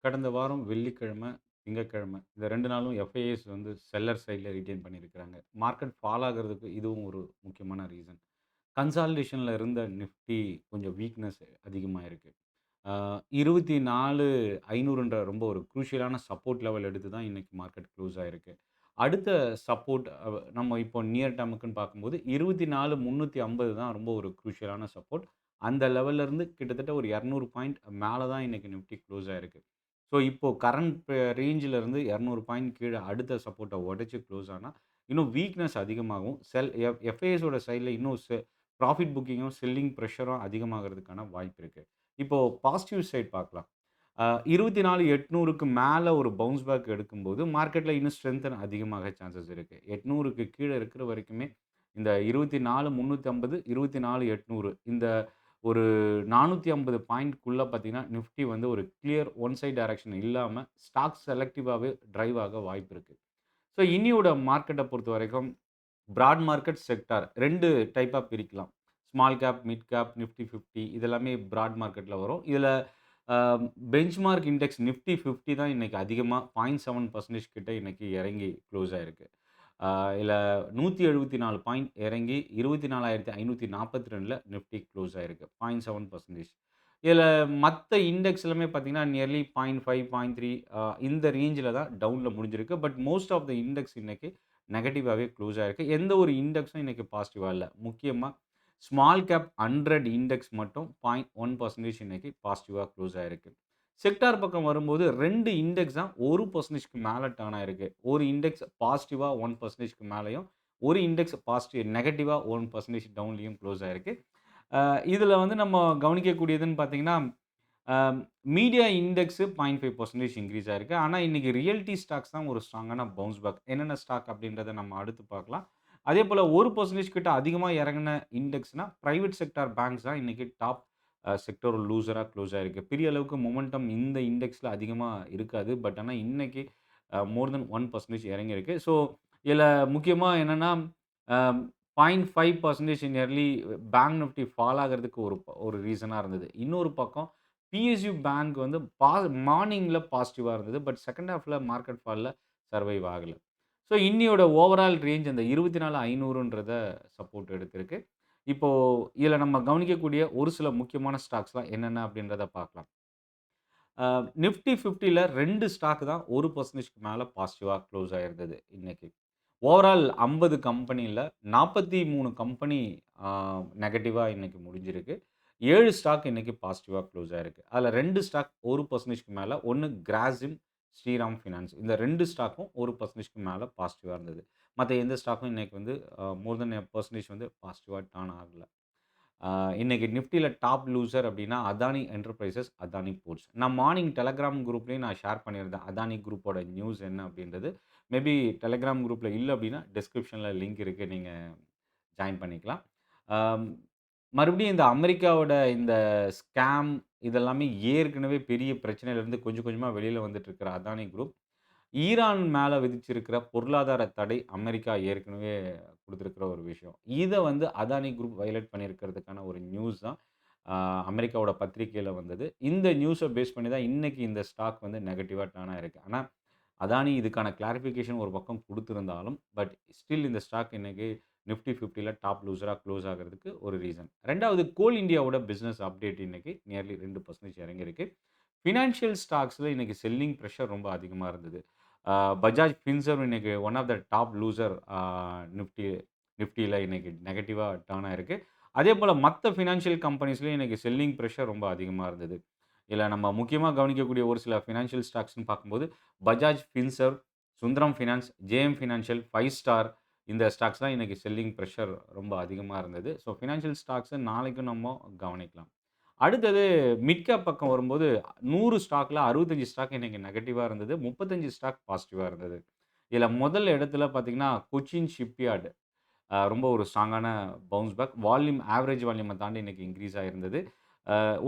கடந்த வாரம் வெள்ளிக்கிழமை, திங்கட்கிழமை இந்த 2 நாளும் எஃப்ஐஎஸ் வந்து செல்லர் சைட்ல ரிட்டெயின் பண்ணியிருக்கிறாங்க. மார்க்கெட் ஃபால் ஆகுறதுக்கு இதுவும் ஒரு முக்கியமான ரீசன். கன்சாலிடேஷன்ல இருந்த நிஃப்டி கொஞ்சம் வீக்னஸ் அதிகமா இருக்கு. ஆ 24,500ன்ற ரொம்ப ஒரு குரூஷியலான சப்போர்ட் லெவல் எடுத்து தான் இன்னைக்கு மார்க்கெட் க்ளோஸ் ஆயிருக்கு. அடுத்த சப்போர்ட் நம்ம இப்போ நியர் டெர்முக்குன்னு பார்க்கும்போது 24,350 தான் ரொம்ப ஒரு குரூஷியலான சப்போர்ட். அந்த லெவல்ல இருந்து கிட்டத்தட்ட ஒரு 200 பாயிண்ட் மேல தான் இன்னைக்கு நிஃப்டி க்ளோஸ் ஆயிருக்கு. ஸோ இப்போ கரண்ட் ரேஞ்சில இருந்து 200 பாயிண்ட் கீழ அடுத்த சப்போர்ட்ட உடைச்சு க்ளோஸ் ஆனா, இன்னும் வீக்னஸ் அதிகமாகும். எஃப்ஐஎஸோட சைட்ல இன்னும் ப்ராஃபிட் புக்கிங்கும், செல்லிங் பிரஷரும் அதிகமாகறதுக்கான வாய்ப்பு இருக்கு. இப்போ பாசிட்டிவ் சைட் பார்க்கலாம். 24,800க்கு மேல ஒரு பவுன்ஸ் பேக் எடுக்கும்போது, மார்க்கெட்ல இன்னும் ஸ்ட்ரெங்தன் அதிகமாக சான்சஸ் இருக்கு. 800க்கு கீழ இருக்கிற வரைக்குமே, இந்த 24,350, 24,800 இந்த ஒரு 450 பாயிண்ட்குள்ள பார்த்தீங்கன்னா, நிஃப்டி வந்து ஒரு கிளியர் ஒன் சைட் டைரக்ஷன் இல்லாம, ஸ்டாக்ஸ் செலக்டிவாவே டிரைவ் ஆக வாய்ப்பு இருக்கு. ஸோ இன்னியோட மார்க்கெட்ட பொறுத்தவரைக்கும் பிராட் மார்க்கெட், செக்டார் 2 டைப்பா பிரிக்கலாம். Small cap, mid cap, Nifty 50 இதெல்லாமே பிராட் மார்க்கெட்ல வரும். இதுல அ பெஞ்ச்மார்க் இண்டெக்ஸ் நிஃப்டி 50 தான் இன்னைக்கு அதிகமா 0.7% கிட்ட இன்னைக்கு இறங்கி குளோஸ் ஆயிருக்கு. இதுல 174 பாயிண்ட் இறங்கி 24,542ல நிஃப்டி குளோஸ் ஆயிருக்கு. 0.7%. இதுல மத்த இண்டெக்ஸ் எல்லாமே பார்த்தீங்கன்னா, நியர்லி 0.5, 0.3 இந்த ரேஞ்சில தான் டவுன்ல முடிஞ்சிருக்கு. But most of the index இன்னைக்கு நெகட்டிவாவே க்ளோஸ் ஆயிருக்கு. எந்த ஒரு இண்டெக்ஸும் இன்னைக்கு பாசிட்டிவா இல்ல. முக்கியமா ஸ்மால் கேப் 100 இண்டெக்ஸ் மட்டும் 0.1% இன்னைக்கு பாசிட்டிவா க்ளோஸ் ஆயிருக்கு. செக்டார் பக்கம் வரும்போது 2 இண்டெக்ஸ் தான் 1%க்கு மேல டர்ன் ஆயிருக்கு. ஒரு இண்டெக்ஸ் பாசிட்டிவா 1%க்கு மேலயும், ஒரு இண்டெக்ஸ் நெகட்டிவா 1% டவுன்லயும் க்ளோஸ் ஆயிருக்கு. அ இதுல வந்து நம்ம கவனிக்கக்கூடியதுன்னு பார்த்தீங்கன்னா, அ மீடியா இண்டெக்ஸ் 0.5% இன்கிரீஸ் ஆயிருக்கு. ஆனா, இன்னைக்கு ரியல்டி ஸ்டாக்ஸ் தான் ஒரு ஸ்ட்ராங்கான பவுன்ஸ் பேக். என்னென்ன ஸ்டாக் அப்படின்றத நம்ம அடுத்து பார்க்கலாம். அதேபோல 1% கிட்ட அதிகமா இறங்குன இண்டெக்ஸ்னா, பிரைவேட் செக்டார் பேங்க்ஸ் தான் இன்னைக்கு டாப் செக்டோரல் லூசரா க்ளோஸ் ஆயிருக்கு. பெரிய அளவுக்கு மொமெண்டம் இந்த இண்டெக்ஸ்ல அதிகமா இருக்காது. பட் ஆனா, இன்னைக்கு மோர் தென் 1% இறங்கியிருக்கு. ஸோ, இதுல முக்கியமா என்னன்னா, அ 0.5% நியர்லி பேங்க் நிஃப்டி ஃபால் ஆகுறதுக்கு ஒரு ரீசனா இருந்தது. இன்னொரு பக்கம் பிஎஸ்யூ பேங்க் வந்து மார்னிங்ல பாசிட்டிவா இருந்தது. பட் செகண்ட் ஹால்ஃப்ல மார்க்கெட் ஃபால்ல சர்வைவ் ஆகல. ஸோ இன்னியோட ஓவரால் ரேஞ்ச் அந்த 24,500ன்றத சப்போர்ட் எடுத்திருக்கு. இப்போ இதுல நம்ம கவனிக்கக்கூடிய ஒரு சில முக்கியமான ஸ்டாக்ஸ்லாம் என்னென்ன அப்படின்றத பார்க்கலாம். அ நிஃப்டி 50ல 2 ஸ்டாக் தான் 1%க்கு மேல பாசிட்டிவா க்ளோஸ் ஆயிருந்தது இன்னைக்கு. ஓவரால் 50 கம்பெனில 43 கம்பெனி ஆ நெகட்டிவா இன்னைக்கு முடிஞ்சிருக்கு. 7 ஸ்டாக் இன்னைக்கு பாசிட்டிவா க்ளோஸ் ஆயிருக்கு. அதுல 2 ஸ்டாக் 1%க்கு மேல. ஒண்ணு கிராசிம், ஸ்ரீராம் ஃபினான்ஸ். இந்த 2 ஸ்டாக்கும் 1%க்கு மேல பாசிட்டிவா இருந்தது. மத்த எந்த ஸ்டாக்கும் இன்னைக்கு வந்து மோர் தென் எ பெர்சன்டேஜ் வந்து பாசிட்டிவா டர்ன் ஆகல. ஆ இன்னைக்கு நிஃப்டில டாப் லூசர் அப்டின்னா, அதானி என்டர்பிரைசஸ், அதானி போர்ட்ஸ். நான் மார்னிங் டெலகிராம் குரூப்லயும் நான் ஷேர் பண்ணியிருந்தேன். அதானி குரூப்போட நியூஸ் என்ன அப்டின்றது. மேபி டெலகிராம் குரூப்ல இல்ல அப்டின்னா, டிஸ்கிரிப்ஷன்ல லிங்க் இருக்கு. நீங்க ஜாயின் பண்ணிக்கலாம். ஆம் மறுபடியும் இந்த அமெரிக்காவோட இந்த ஸ்கேம் இதெல்லாமே ஏற்கனவே பெரிய பிரச்சனையிலருந்து கொஞ்சம் கொஞ்சமா வெளில வந்துட்டு இருக்கிற அதானி குரூப், ஈரான் மேல விதிச்சிருக்கிற பொருளாதார தடை அமெரிக்கா ஏற்கனவே குடுத்திருக்கிற ஒரு விஷயம். இத வந்து அதானி குரூப் வயலேட் பண்ணியிருக்கிறதுக்கான ஒரு நியூஸ் தான் அ அமெரிக்காவோட பத்திரிக்கையில வந்தது. இந்த நியூஸ பேஸ் பண்ணி தான் இன்னைக்கு இந்த ஸ்டாக் வந்து நெகட்டிவா டர்ன் ஆயிருக்கு. ஆனா, அதானி இதுக்கான கிளாரிஃபிகேஷன் ஒரு பக்கம் குடுத்திருந்தாலும், பட் ஸ்டில் இந்த ஸ்டாக் இன்னைக்கு நிஃப்டி 50ல டாப் லூசரா க்ளோஸ் ஆகுறதுக்கு ஒரு ரீசன். 2வது கோல் இந்தியாவோட பிசினஸ் அப்டேட் இன்னைக்கு நியர்லி 2% இறங்கியிருக்கு. ஃபினான்ஷியல் ஸ்டாக்ஸ்ல இன்னைக்கு செல்லிங் பிரஷர் ரொம்ப அதிகமா இருந்தது. அ பஜாஜ் ஃபின்சர்வ் இன்னைக்கு one of the top loser Nifty நிஃப்டில இன்னைக்கு நெகட்டிவா டர்ன் ஆயிருக்கு. அதேபோல மத்த ஃபினான்ஷியல் கம்பெனிஸ்லயும் இன்னைக்கு செல்லிங் பிரஷர் ரொம்ப அதிகமா இருந்தது. இதுல நம்ம முக்கியமா கவனிக்கக்கூடிய ஒரு சில ஃபினான்ஷியல் ஸ்டாக்ஸ்ன்னு பார்க்கும்போது, Bajaj Finserv, Sundaram finance, JM financial, 5 star இந்த ஸ்டாக்ஸ்லாம் இன்னைக்கு செல்லிங் பிரஷர் ரொம்ப அதிகமா இருந்தது. ஸோ ஃபினான்ஷியல் ஸ்டாக்ஸ நாளைக்கும் நம்ம கவனிக்கலாம். அடுத்தது மிட் கேப் பக்கம் வரும்போது 100 ஸ்டாக்ல 65 ஸ்டாக் இன்னைக்கு நெகட்டிவா இருந்தது. 35 ஸ்டாக் பாசிட்டிவா இருந்தது. இதுல முதல் இடத்துல பார்த்தீங்கன்னா, கொச்சின் ஷிப்யார்ட் ரொம்ப ஒரு ஸ்ட்ராங்கான பவுன்ஸ் பேக். ஆவரேஜ் வால்யூம தாண்டி இன்னைக்கு இன்கிரீஸ் ஆயிருந்தது.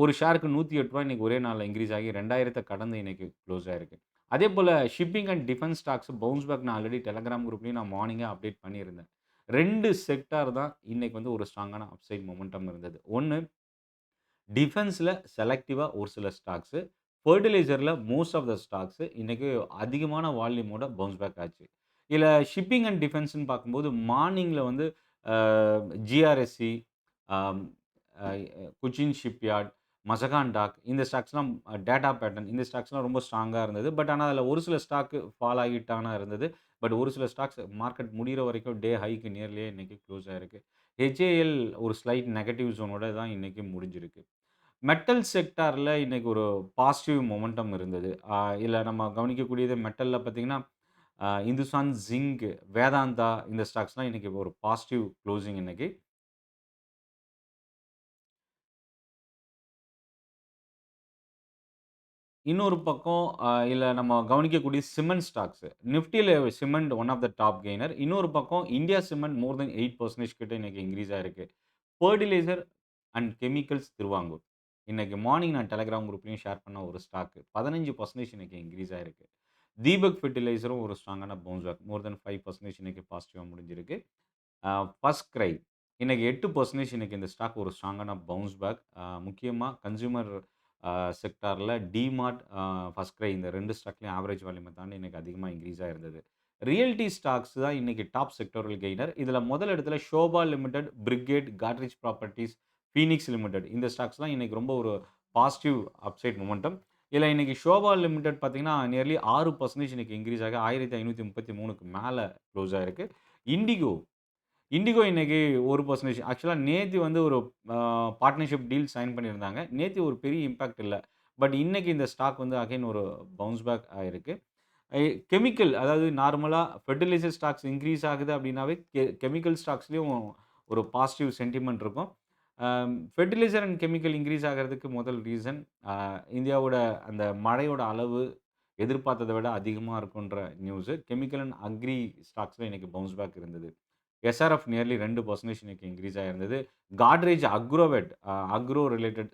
ஒரு ஷேருக்கு ரூ. 108 இன்னைக்கு ஒரே நாள்ல இன்கிரீஸ் ஆகி 2000 கடந்து இன்னைக்கு குளோஸ் ஆயிருக்கு. அதேபோல shipping and defence stocks bounce back நான் ஆல்ரெடி டெலகிராம் குரூப்லயும் நான் மார்னிங்கே அப்டேட் பண்ணியிருந்தேன். 2 செக்டார் தான் இன்னைக்கு வந்து ஒரு ஸ்ட்ராங்கான அப்சைட் மொமெண்டம் இருந்தது. ஒண்ணு டிஃபென்ஸ்ல செலக்டிவா ஒரு சில ஸ்டாக்ஸு. ஃபெர்டிலைசர்ல மோஸ்ட் ஆஃப் த ஸ்டாக்ஸ் இன்னைக்கு அதிகமான வால்யூமோட பவுன்ஸ் பேக் ஆச்சு. இதுல ஷிப்பிங் அண்ட் டிஃபென்ஸ்ன்னு பார்க்கும்போது மார்னிங்ல வந்து அ ஜிஆர்எஸ்சி, அம் அ கொச்சின் ஷிப்யார்ட், மசகான் டாக் இந்த ஸ்டாக்ஸ்லாம் டேட்டா பேட்டர்ன் இந்த ஸ்டாக்ஸ்லாம் ரொம்ப ஸ்ட்ராங்கா இருந்தது. பட் ஆனா அதில ஒரு சில ஸ்டாக் ஃபால் ஆகிட்டானா இருந்தது. பட் ஒரு சில ஸ்டாக்ஸ் மார்க்கெட் முடியிற வரைக்கும் டே ஹைக்கு நியர்லியே இன்னைக்கு க்ளோஸ் ஆயிருக்கு. ஹெச்ஏஎல் ஒரு ஸ்லைட் நெகட்டிவ் ஜோனோட தான் இன்னைக்கு முடிஞ்சிருக்கு. மெட்டல் செக்டார்ல இன்னைக்கு ஒரு பாசிட்டிவ் மொமெண்டம் இருந்தது. இதுல நம்ம கவனிக்கக்கூடியது மெட்டல்ல பார்த்தீங்கன்னா, இந்துஸ்தான் ஜிங்க், வேதாந்தா இந்த ஸ்டாக்ஸ்லாம் இன்னைக்கு ஒரு பாசிட்டிவ் குளோசிங் இன்னைக்கு. இன்னொரு பக்கம் இதுல நம்ம கவனிக்கக்கூடிய சிமெண்ட் ஸ்டாக்ஸ். நிஃப்டில cement one of the top gainer. இன்னொரு பக்கம் இந்தியா சிமெண்ட் மோர் தென் 8% கிட்ட இன்னைக்கு இன்கிரீஸ் ஆயிருக்கு. Fertiliser and chemicals Travancore. இன்னைக்கு மார்னிங் நான் டெலகிராம் குரூப்லயும் ஷேர் பண்ண ஒரு ஸ்டாக் 15% இன்னைக்கு இன்கிரீஸ் ஆயிருக்கு. தீபக் ஃபெர்டிலைசரும் ஒரு ஸ்ட்ராங்கான பவுன்ஸ் பேக். மோர் தென் 5% இன்னைக்கு பாசிட்டிவா முடிஞ்சிருக்கு. ஃபர்ஸ்ட் கிரை இன்னைக்கு 8% இன்னைக்கு இந்த ஸ்டாக் ஒரு ஸ்ட்ராங்கான பவுன்ஸ் பேக். முக்கியமா கன்சியூமர் செக்டார்ல டிமார்ட், ஃபர்ஸ்ட் கிரை இந்த 2 ஸ்டாக்லயும் ஆவரேஜ் வால்யூம தாண்டி இன்னைக்கு அதிகமா இன்கிரீஸ் ஆயிருந்தது. ரியல்டி ஸ்டாக்ஸ் தான் இன்னைக்கு டாப் செக்டோரல் கெய்னர். இதுல முதல் இடத்துல Sobha limited, Brigade, Godrej properties, Phoenix limited இந்த ஸ்டாக்ஸ்லாம் இன்னைக்கு ரொம்ப ஒரு பாசிட்டிவ் அப்சைட் மொமெண்டம். இதுல இன்னைக்கு ஷோபா லிமிடெட் பார்த்தீங்கன்னா, நியர்லி 6% இன்னைக்கு இன்கிரீஸ் ஆகி 1533க்கு மேல குளோஸ் ஆயிருக்கு. இண்டிகோ இண்டிகோ இன்னைக்கு 1% ஆக்சுவலா நேத்து வந்து ஒரு அ பார்ட்னர்ஷிப் டீல் சைன் பண்ணியிருந்தாங்க. நேத்து ஒரு பெரிய இம்பாக்ட் இல்ல. பட் இன்னைக்கு இந்த ஸ்டாக் வந்து அகைன் ஒரு பவுன்ஸ் பேக் ஆயிருக்கு. எ கெமிக்கல் அதாவது நார்மலா ஃபெர்டிலைசர் ஸ்டாக்ஸ் இன்கிரீஸ் ஆகுது அப்டின்னாவே கெமிக்கல் ஸ்டாக்ஸ்லயும் ஒரு பாசிட்டிவ் சென்டிமென்ட் இருக்கும். ஃபெர்டிலைசர் அண்ட் கெமிக்கல் இன்கிரீஸ் ஆகுறதுக்கு முதல் ரீசன் இந்தியாவோட அந்த மழையோட அளவு எதிர்பார்த்தத விட அதிகமா இருக்குன்ற நியூஸு. கெமிக்கல் அண்ட் அக்ரி ஸ்டாக்ஸ்ல இன்னைக்கு பவுன்ஸ் பேக் இருந்தது. எஸ்ஆர்எஃப் நியர்லி 2% இன்னைக்கு இன்கிரீஸ் ஆயிருந்தது. Godrej Agrovet agro related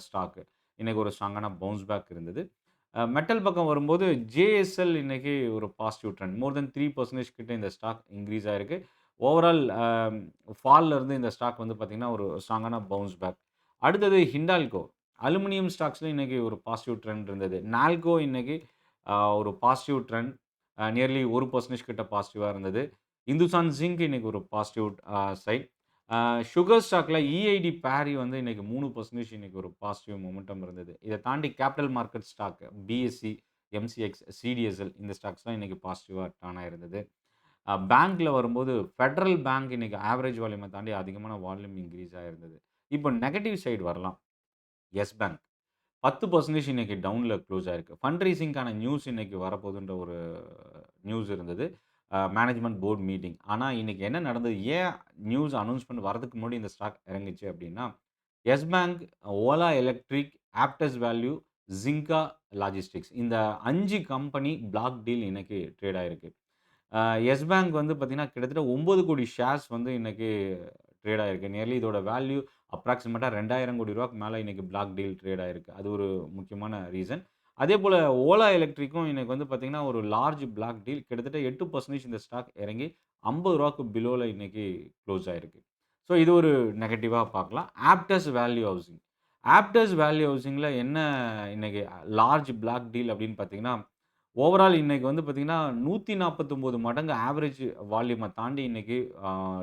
stock இன்னைக்கு ஒரு ஸ்ட்ராங்கான பவுன்ஸ் பேக் இருந்தது. மெட்டல் பக்கம் வரும்போது ஜேஎஸ்எல் இன்னைக்கு ஒரு பாசிட்டிவ் ட்ரெண்ட். மோர் தென் 3% கிட்ட இந்த ஸ்டாக் இன்கிரீஸ் ஆயிருக்கு. ஓவரால் ஃபால்ல இருந்து இந்த ஸ்டாக் வந்து பார்த்தீங்கன்னா, ஒரு ஸ்ட்ராங்கான பவுன்ஸ் பேக். அடுத்தது ஹிண்டால்கோ. அலுமினியம் ஸ்டாக்ஸ்ல இன்னைக்கு ஒரு பாசிட்டிவ் ட்ரெண்ட் இருந்தது. நால்கோ இன்னைக்கு ஒரு பாசிட்டிவ் ட்ரெண்ட். நியர்லி 1% கிட்ட பாசிட்டிவா இருந்தது. இந்துஸ்தான் ஜிங்க் இன்னைக்கு ஒரு பாசிட்டிவ் சைட். சுகர் ஸ்டாக்ல இஐடி பேரி வந்து இன்னைக்கு 3% இன்னைக்கு ஒரு பாசிட்டிவ் மொமெண்டம் இருந்தது. இத தாண்டி capital market stock BSE, MCX, CDSL இந்த ஸ்டாக்ஸ்லாம் இன்னைக்கு பாசிட்டிவா டர்ன் ஆயிருந்தது. பேங்க்ல வரும்போது ஃபெடரல் பேங்க் இன்னைக்கு ஆவரேஜ் வால்யூம தாண்டி அதிகமான வால்யூம் இன்கிரீஸ் ஆயிருந்தது. இப்போ நெகட்டிவ் சைடு வரலாம். எஸ் பேங்க் 10% இன்னைக்கு டவுன்ல க்ளோஸ் ஆயிருக்கு. ஃபண்ட் ரைசிங்க்கான நியூஸ் இன்னைக்கு வரப்போகுதுன்ற ஒரு நியூஸ் இருந்தது. Management board meeting. ஆனா, இன்னைக்கு என்ன நடந்தது? ஏன் நியூஸ் அனவுன்ஸ்மென்ட் வரதுக்கு முன்னாடி இந்த ஸ்டாக் இறங்குச்சு அப்டின்னா, Yes Bank, Ola electric, Aptus value, Zinka logistics இந்த 5 கம்பெனி பிளாக் டீல் இன்னைக்கு ட்ரேட் ஆயிருக்கு. அ எஸ் பேங்க் வந்து பார்த்தீங்கன்னா, கிட்டத்தட்ட 9,00,00,000 ஷேர்ஸ் வந்து இன்னைக்கு ட்ரேட் ஆயிருக்கு. நியர்லி இதோட வேல்யூ அப்ராக்ஸிமேட்டா ரூ. 2,000,00,00,000க்கு மேல இன்னைக்கு பிளாக் டீல் ட்ரேட் ஆயிருக்கு. அது ஒரு முக்கியமான ரீசன். அதேபோல ஓலா எலக்ட்ரிக்கும் இன்னைக்கு வந்து பார்த்தீங்கன்னா, ஒரு லார்ஜ் பிளாக் டீல் கிட்டத்தட்ட 8% இந்த ஸ்டாக் இறங்கி ரூ. 50க்கு பிலோல இன்னைக்கு குளோஸ் ஆயிருக்கு. ஸோ இது ஒரு நெகட்டிவா பார்க்கலாம். Aptus value housing. Aptus value ஹவுசிங்ல என்ன இன்னைக்கு லார்ஜ் பிளாக் டீல் அப்படின்னு பார்த்தீங்கன்னா, ஓவரால் இன்னைக்கு வந்து பார்த்தீங்கன்னா, 149 மடங்கு ஆவரேஜ் வால்யூம தாண்டி இன்னைக்கு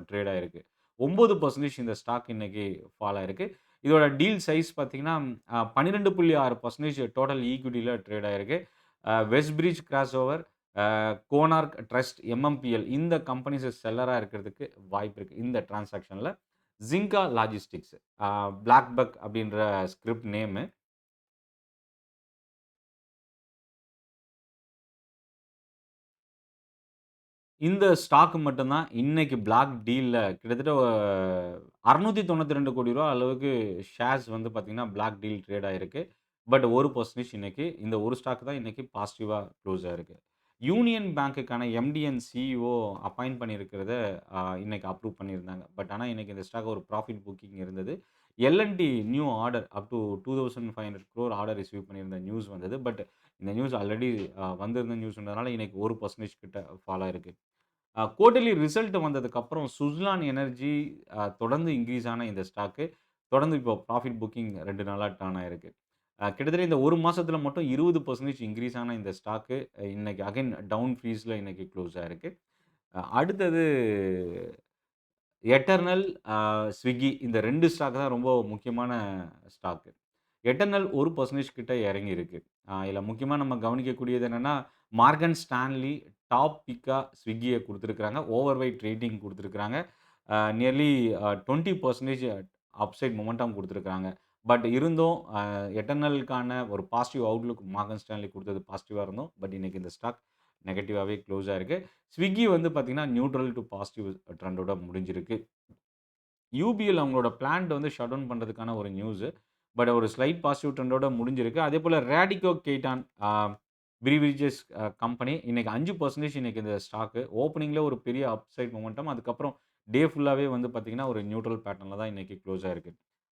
ட்ரேட் ஆயிருக்கு. 9% இந்த ஸ்டாக் இன்னைக்கு ஃபால் ஆயிருக்கு. இதோட டீல் சைஸ் பார்த்தீங்கன்னா, 12.6% டோட்டல் ஈக்விட்டில ட்ரேட் ஆயிருக்கு. West Bridge Crossover, Konark trust, MMPL இந்த கம்பெனிஸ் செல்லரா இருக்கிறதுக்கு வாய்ப்பு இருக்கு. இந்த டிரான்சாக்ஷன்ல. ஜிங்கா லாஜிஸ்டிக்ஸ், பிளாக் பக் அப்படின்ற ஸ்கிரிப்ட் நேமு. இந்த ஸ்டாக் மட்டும் தான் இன்னைக்கு பிளாக் டீல்ல கிட்டத்தட்ட ரூ. 692,00,00,000 அளவுக்கு ஷேர்ஸ் வந்து பார்த்தீங்கன்னா, பிளாக் டீல் ட்ரேட் ஆயிருக்கு. பட் 1% இன்னைக்கு இந்த ஒரு ஸ்டாக் தான் இன்னைக்கு பாசிட்டிவா குளோஸ் ஆயிருக்கு. யூனியன் பேங்க்குக்கான எம்டி அண்ட் சிஇஓ அப்பாயிண்ட் பண்ணியிருக்கிறத இன்னைக்கு அப்ரூவ் பண்ணியிருந்தாங்க. பட் ஆனா இன்னைக்கு இந்த ஸ்டாக் ஒரு ப்ராஃபிட் புக்கிங் இருந்தது. L and T new order up to 2,500 crore order receive பண்ணியிருந்த நியூஸ் வந்தது. பட் இந்த நியூஸ் ஆல்ரெடி வந்திருந்த நியூஸ்ன்றதுனால இன்னைக்கு 1% கிட்ட ஃபால் ஆயிருக்கு. குவார்ட்டர்லி ரிசல்ட் வந்ததுக்கப்புறம் சுஸ்லான் எனர்ஜி தொடர்ந்து இன்கிரீஸ் ஆன இந்த ஸ்டாக்கு, தொடர்ந்து இப்போ ப்ராஃபிட் புக்கிங் 2 நாளா டர்ன் ஆயிருக்கு. கிட்டத்தட்ட இந்த 1 மாசத்துல மட்டும் 20% இன்கிரீஸ் ஆன இந்த ஸ்டாக்கு இன்னைக்கு அகைன் டவுன் ஃபீஸ்ல இன்னைக்கு க்ளோஸ் ஆயிருக்கு. அடுத்தது எட்டர்னல், ஸ்விக்கி இந்த 2 ஸ்டாக் தான் ரொம்ப முக்கியமான ஸ்டாக்கு. எட்டர்னல் 1% கிட்ட இறங்கியிருக்கு. இதுல முக்கியமா நம்ம கவனிக்கக்கூடியது என்னன்னா, மார்கன் ஸ்டான்லி டாப் பிக்கா ஸ்விக்கிய குடுத்திருக்காங்க. ஓவர் வெய்ட் ரேட்டிங் குடுத்திருக்காங்க. நியர்லி 20% அப்சைட் மொமெண்டம் குடுத்திருக்காங்க. பட் இருந்தும் எட்டர்னலுக்கான ஒரு பாசிட்டிவ் அவுட்லுக் மார்கன் ஸ்டான்லி குடுத்தது பாசிட்டிவா இருந்தும், பட் இன்னைக்கு இந்த ஸ்டாக் நெகட்டிவாவே க்ளோஸ் ஆயிருக்கு. ஸ்விக்கி வந்து பார்த்தீங்கன்னா, நியூட்ரல் டூ பாசிட்டிவ் ட்ரெண்டோட முடிஞ்சிருக்கு. யூபிஎல் அவங்களோட பிளான்ட் வந்து ஷட் டவுன் பண்றதுக்கான ஒரு நியூஸு. பட் ஒரு ஸ்லைட் பாசிட்டிவ் ட்ரெண்டோட முடிஞ்சிருக்கு. அதேபோல ரேடிகோ கெய்டான் பிரிவிஜஸ் கம்பெனி இன்னைக்கு 5% இன்னைக்கு இந்த ஸ்டாக்கு. ஓப்பனிங்ல ஒரு பெரிய அப்சைட் மொமெண்டம். அதுக்கப்புறம் டே ஃபுல்லாவே வந்து பார்த்தீங்கன்னா, ஒரு நியூட்ரல் பேட்டர்ன்ல தான் இன்னைக்கு க்ளோஸ் ஆயிருக்கு.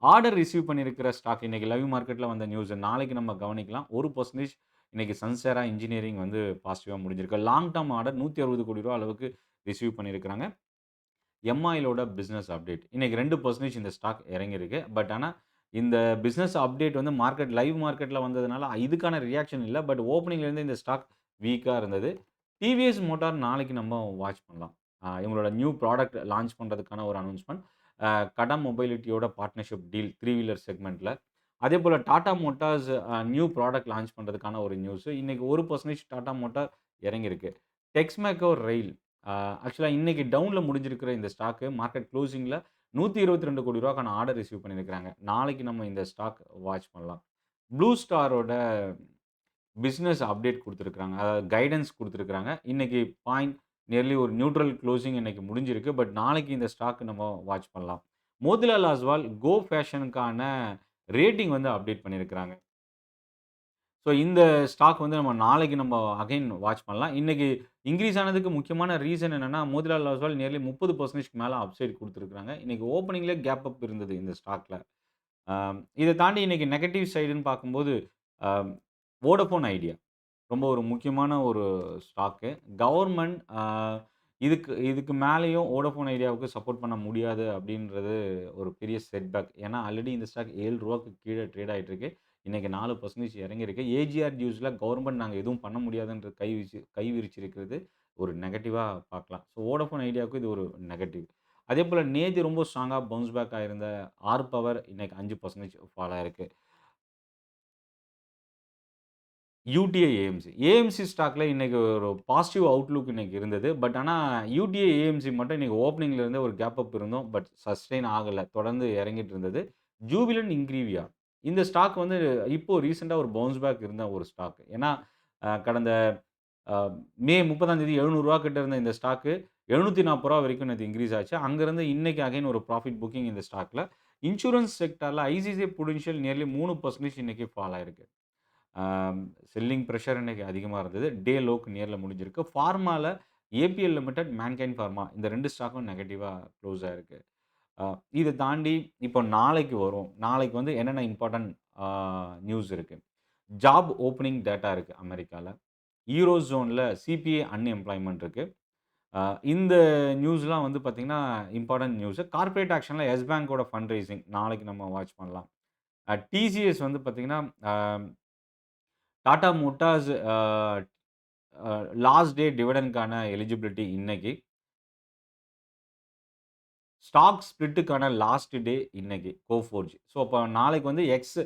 ஆர்டர் ரிசீவ் பண்ணியிருக்கிற ஸ்டாக் இன்னைக்கு லைவ் மார்க்கெட்ல வந்த நியூஸ். நாளைக்கு நம்ம கவனிக்கலாம். 1% இன்னைக்கு சன்சேரா இன்ஜினியரிங் வந்து பாசிட்டிவா முடிஞ்சிருக்கு. லாங் டெர்ம் ஆர்டர் ரூ. 160,00,00,000 அளவுக்கு ரிசீவ் பண்ணியிருக்கிறாங்க. எம்ஐஎலோட பிசினஸ் அப்டேட். இன்னைக்கு 2% இந்த ஸ்டாக் இறங்கியிருக்கு. பட் ஆனா, இந்த பிசினஸ் அப்டேட் வந்து லைவ் மார்க்கெட்ல வந்ததுனால இதுக்கான ரியாக்ஷன் இல்ல. பட் ஓப்பனிங்ல இருந்தே இந்த ஸ்டாக் வீக்கா இருந்தது. டிவிஎஸ் மோட்டார் நாளைக்கு நம்ம வாட்ச் பண்ணலாம். இவங்களோட நியூ ப்ராடக்ட் லான்ச் பண்றதுக்கான ஒரு அனவுன்ஸ்மென்ட். கடா மொபைலிட்டியோட பார்ட்னர்ஷிப் டீல் 3 வீலர் செக்மென்ட்ல. அதேபோல Tata Motors new product launch பண்றதுக்கான ஒரு நியூஸ். இன்னைக்கு 1% டாடா மோட்டார் இறங்கியிருக்கு. டெக்ஸ்மேக்கோ ரெயில் ஆக்சுவலா இன்னைக்கு டவுன்ல முடிஞ்சிருக்கிற இந்த ஸ்டாக்கு மார்க்கெட் க்ளோசிங்ல ரூ. 122,00,00,000க்கான ஆர்டர் ரிசீவ் பண்ணியிருக்கிறாங்க. நாளைக்கு நம்ம இந்த ஸ்டாக் வாட்ச் பண்ணலாம். ப்ளூ ஸ்டாரோட பிசினஸ் அப்டேட் குடுத்திருக்காங்க. அதாவது கைடன்ஸ் குடுத்திருக்காங்க. இன்னைக்கு பாயிண்ட் நியர்லி ஒரு நியூட்ரல் குளோசிங் இன்னைக்கு முடிஞ்சிருக்கு. பட் நாளைக்கு இந்த ஸ்டாக் நம்ம வாட்ச் பண்ணலாம். மோதிலால் ஒஸ்வால் கோ ஃபேஷனுக்கான ரேட்டிங் வந்து அப்டேட் பண்ணியிருக்கிறாங்க. ஸோ இந்த ஸ்டாக் வந்து நாளைக்கு நம்ம அகைன் வாட்ச் பண்ணலாம். இன்னைக்கு இன்கிரீஸ் ஆனதுக்கு முக்கியமான ரீசன் என்னன்னா, மோதிலால் ஒஸ்வால் நியர்லி 30%க்கு மேல அப்சைட் குடுத்திருக்காங்க. இன்னைக்கு ஓப்பனிங்லயே கேப் அப் இருந்தது இந்த ஸ்டாக்ல. இத தாண்டி இன்னைக்கு நெகட்டிவ் சைடுன்னு பார்க்கும்போது, அ வோடஃபோன் ஐடியா. ரொம்ப ஒரு முக்கியமான ஒரு ஸ்டாக்கு. கவர்ன்மெண்ட் இதுக்கு இதுக்கு மேலயும் வோடாஃபோன் ஐடியாவுக்கு சப்போர்ட் பண்ண முடியாது அப்படின்றது ஒரு பெரிய செட்பேக். ஏன்னா, ஆல்ரெடி இந்த ஸ்டாக் ரூ. 7க்கு கீழ ட்ரேட் ஆயிட்டு இருக்கு. இன்னைக்கு 4% இறங்கியிருக்கு. ஏஜிஆர் டியூஸ்ல கவர்ன்மெண்ட் நாங்க எதுவும் பண்ண முடியாதுன்ற கை விரிச்சிருக்கிறது ஒரு நெகட்டிவா பார்க்கலாம். ஸோ வோடாஃபோன் ஐடியாவுக்கு இது ஒரு நெகட்டிவ். அதேபோல நேத்து ரொம்ப ஸ்ட்ராங்கா பவுன்ஸ் பேக் ஆயிருந்த ஆர் பவர் இன்னைக்கு 5% ஃபால் ஆயிருக்கு. UTI AMC. ஏஎம்சி ஸ்டாக்ல இன்னைக்கு ஒரு பாசிட்டிவ் அவுட்லுக் இன்னைக்கு இருந்தது. பட் ஆனா யூடிஐ ஏஎம்சி மட்டும் இன்னைக்கு ஓப்பனிங்ல இருந்தே ஒரு கேப் அப் இருந்தும், பட் சஸ்டெயின் ஆகல. தொடர்ந்து இறங்கிட்டு இருந்தது. ஜூபிலன்ட் இன்கிரீவியா. இந்த ஸ்டாக் வந்து இப்போ ரீசென்ட்டா ஒரு பவுன்ஸ் பேக் இருந்த ஒரு ஸ்டாக். ஏன்னா, கடந்த அ மே 30ஆம் தேதி ரூ. 700 கிட்ட இருந்த இந்த ஸ்டாக்கு ரூ. 740 வரைக்கும் நேத்து இன்கிரீஸ் ஆச்சு. அங்கிருந்து இன்னைக்கு அகைன் ஒரு ப்ராஃபிட் புக்கிங் இந்த ஸ்டாக்ல. இன்சூரன்ஸ் செக்டார்ல ஐசிஐசிஐ புடென்ஷியல் நியர்லி 3% இன்னைக்கு ஃபால் ஆயிருக்கு. ஆம், செல்லிங் பிரஷர் இன்னைக்கு அதிகமா இருந்தது. டே லோக்கு நியர்ல முடிஞ்சிருக்கு. ஃபார்மால ஏபிஎல் லிமிடெட், மேன்கைண்ட் ஃபார்மா இந்த 2 ஸ்டாக்கும் நெகட்டிவா க்ளோஸ் ஆயிருக்கு. அ இத தாண்டி இப்போ நாளைக்கு வரும். நாளைக்கு வந்து என்னென்ன இம்பார்ட்டன்ட் நியூஸ் இருக்கு. ஜாப் ஓப்பனிங் டேட்டா இருக்கு அமெரிக்கால. யூரோ ஜோன்ல சிபிஐ அன்எம்ப்ளாய்மென்ட் இருக்கு. அ இந்த நியூஸ்லாம் வந்து பார்த்தீங்கன்னா, இம்பார்ட்டன்ட் நியூஸ். கார்ப்பரேட் ஆக்ஷன்ல எஸ் பேங்கோட ஃபண்ட் ரைசிங் நாளைக்கு நம்ம வாட்ச் பண்ணலாம். டிசிஎஸ் வந்து பார்த்தீங்கன்னா, அ டாடா மோட்டார்ஸ் லாஸ்ட் டே டிவிடெண்ட்க்கான எலிஜிபிலிட்டி இன்னைக்கு. ஸ்டாக் ஸ்ப்ளிட்டுக்கான லாஸ்ட் டே இன்னைக்கு கோஃபோர்ஜ். ஸோ, அப்ப நாளைக்கு வந்து எக்ஸ்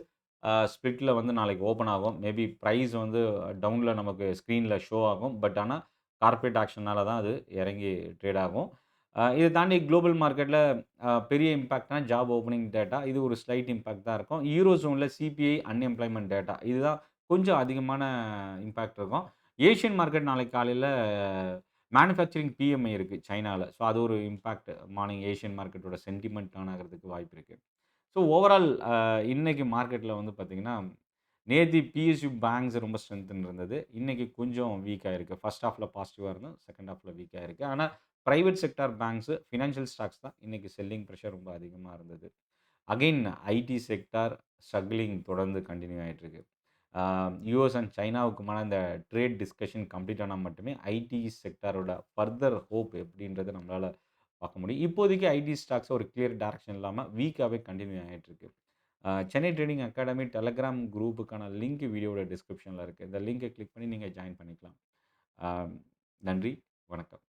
ஸ்ப்ளிட்ல வந்து நாளைக்கு ஓப்பன் ஆகும். மேபி பிரைஸ் வந்து டவுன்ல நமக்கு ஸ்க்ரீன்ல ஷோ ஆகும். பட் ஆனா, கார்ப்பரேட் ஆக்ஷன்னால தான் அது இறங்கி ட்ரேட் ஆகும். இத தாண்டி குளோபல் மார்க்கெட்ல பெரிய இம்பாக்ட்னா ஜாப் ஓப்பனிங் டேட்டா. இது ஒரு ஸ்லைட் இம்பாக்ட் தான் இருக்கும். யூரோ ஜோன்ல சிபிஐ அன்எம்ப்ளாய்மென்ட் டேட்டா. இதுதான் கொஞ்சம் அதிகமான இம்பாக்ட் இருக்கும். ஏசியன் மார்க்கெட் நாளைக்கு காலையில மேனுஃபேக்சரிங் பிஎம்ஐ இருக்கு சைனால. ஸோ, அது ஒரு இம்பாக்ட் மார்னிங் ஏசியன் மார்க்கெட்டோட சென்டிமென்ட் டர்ன் ஆகுறதுக்கு வாய்ப்பு இருக்கு. ஸோ, ஓவரால் இன்னைக்கு மார்க்கெட்ல வந்து பார்த்தீங்கன்னா, நேத்து பிஎஸ்யூ பேங்க்ஸ் ரொம்ப ஸ்ட்ரெங்தன் இருந்தது. இன்னைக்கு கொஞ்சம் வீக்கா இருக்கு. ஃபர்ஸ்ட் ஹால்ஃப்ல பாசிட்டிவா இருந்தும், செகண்ட் ஹால்ஃப்ல வீக்கா இருக்கு. ஆனா, private sector banks, financial stocks தான் இன்னைக்கு செல்லிங் பிரஷர் ரொம்ப அதிகமா இருந்தது. அகைன் ஐடி செக்டார் ஸ்ட்ரக்லிங் தொடர்ந்து கன்டின்யூ ஆயிட்டு இருக்கு. யுஎஸ் அண்ட் சைனாவுக்குமான இந்த ட்ரேட் டிஸ்கஷன் கம்ப்ளீட் ஆனா மட்டுமே ஐடி செக்டாரோட ஃபர்தர் ஹோப் எப்படின்றத நம்மளால பார்க்க முடியும். இப்போதைக்கு ஐடி ஸ்டாக்ஸ் ஒரு கிளியர் டைரக்ஷன் இல்லாம வீக்காவே கன்டின்யூ ஆயிட்டு இருக்கு. சென்னை ட்ரேடிங் அகாடமி டெலகிராம் குரூப்புக்கான லிங்க் வீடியோவோட டிஸ்கிரிப்ஷன்ல இருக்கு. இந்த லிங்கை கிளிக் பண்ணி நீங்க ஜாயின் பண்ணிக்கலாம். அ நன்றி. வணக்கம்.